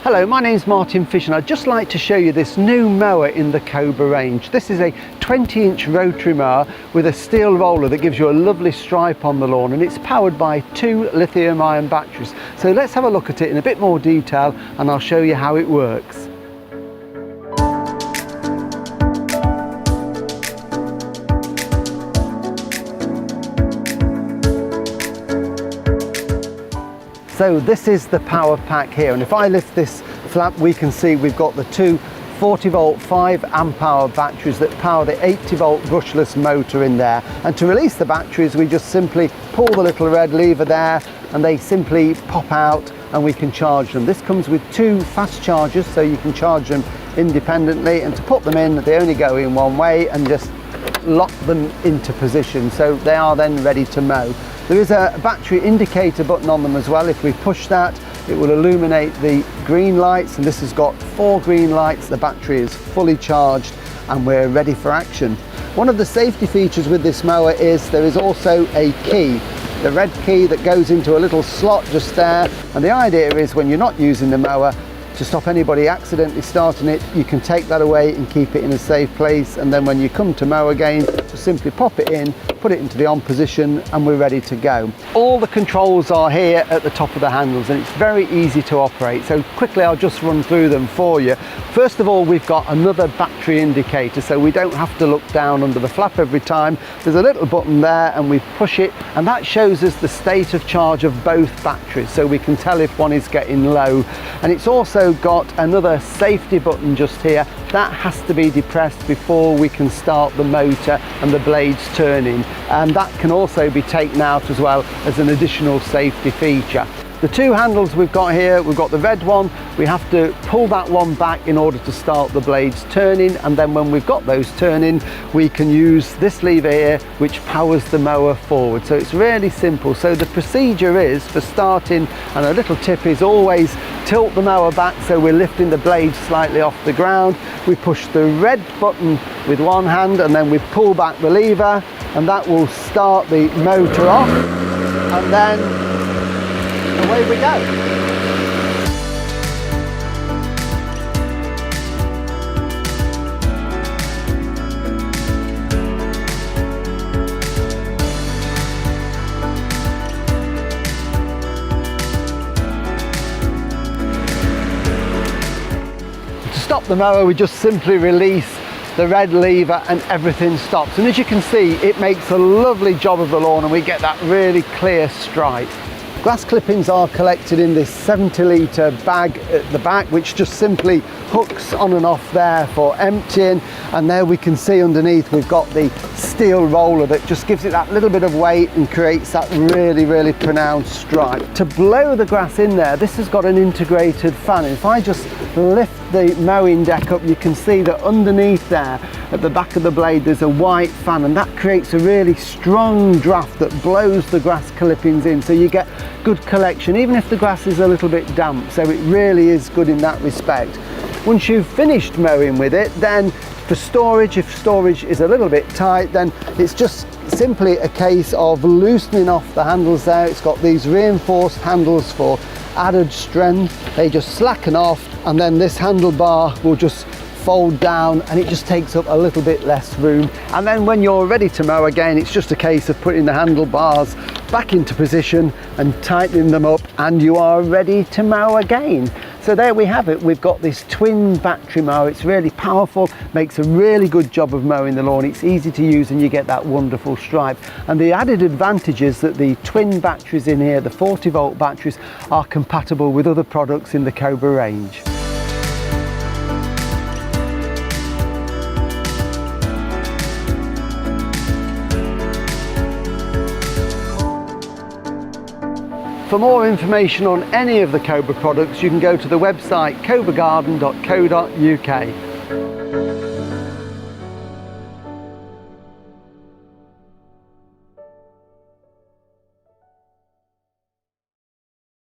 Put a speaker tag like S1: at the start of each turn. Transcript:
S1: Hello, my name's Martin Fish and I'd just like to show you this new mower in the Cobra range. This is a 20-inch rotary mower with a steel roller that gives you a lovely stripe on the lawn, and it's powered by 2 lithium-ion batteries. So let's have a look at it in a bit more detail and I'll show you how it works. So this is the power pack here, and if I lift this flap we can see we've got the 2 40 volt 5 amp hour batteries that power the 80 volt brushless motor in there. And to release the batteries we just simply pull the little red lever there and they simply pop out and we can charge them. This comes with 2 fast chargers so you can charge them independently, and to put them in they only go in one way and just lock them into position, so they are then ready to mow. There is a battery indicator button on them as well. If we push that it will illuminate the green lights, and this has got 4 green lights. The battery is fully charged and we're ready for action. One of the safety features with this mower is there is also a key, the red key that goes into a little slot just there, and the idea is when you're not using the mower, to stop anybody accidentally starting it, you can take that away and keep it in a safe place, and then when you come to mow again, just simply pop it in, put it into the on position and we're ready to go. All the controls are here at the top of the handles and it's very easy to operate, so quickly I'll just run through them for you. First of all, we've got another battery indicator so we don't have to look down under the flap every time. There's a little button there and we push it and that shows us the state of charge of both batteries, so we can tell if one is getting low. And it's also got another safety button just here that has to be depressed before we can start the motor and the blades turning, and that can also be taken out as well as an additional safety feature. The 2 handles we've got here, we've got the red one, we have to pull that one back in order to start the blades turning, and then when we've got those turning we can use this lever here which powers the mower forward. So it's really simple. So the procedure is for starting, and a little tip is always tilt the mower back so we're lifting the blades slightly off the ground. We push the red button with one hand and then we pull back the lever and that will start the motor off, and then away we go. To stop the mower we just simply release the red lever and everything stops, and as you can see it makes a lovely job of the lawn and we get that really clear stripe. Grass clippings are collected in this 70-litre bag at the back which just simply hooks on and off there for emptying, and there we can see underneath we've got the steel roller that just gives it that little bit of weight and creates that really pronounced stripe. To blow the grass in there, this has got an integrated fan. If I just lift the mowing deck up you can see that underneath there at the back of the blade there's a white fan, and that creates a really strong draft that blows the grass clippings in, so you get good collection even if the grass is a little bit damp. So it really is good in that respect. Once you've finished mowing with it, then for storage, if storage is a little bit tight, then it's just simply a case of loosening off the handles there. It's got these reinforced handles for added strength. They just slacken off and then this handlebar will just fold down and it just takes up a little bit less room. And then when you're ready to mow again, it's just a case of putting the handlebars back into position and tightening them up and you are ready to mow again. So there we have it. We've got this twin battery mower. It's really powerful, makes a really good job of mowing the lawn. It's easy to use and you get that wonderful stripe. And the added advantage is that the twin batteries in here, the 40 volt batteries, are compatible with other products in the Cobra range. For more information on any of the Cobra products, you can go to the website cobragarden.co.uk.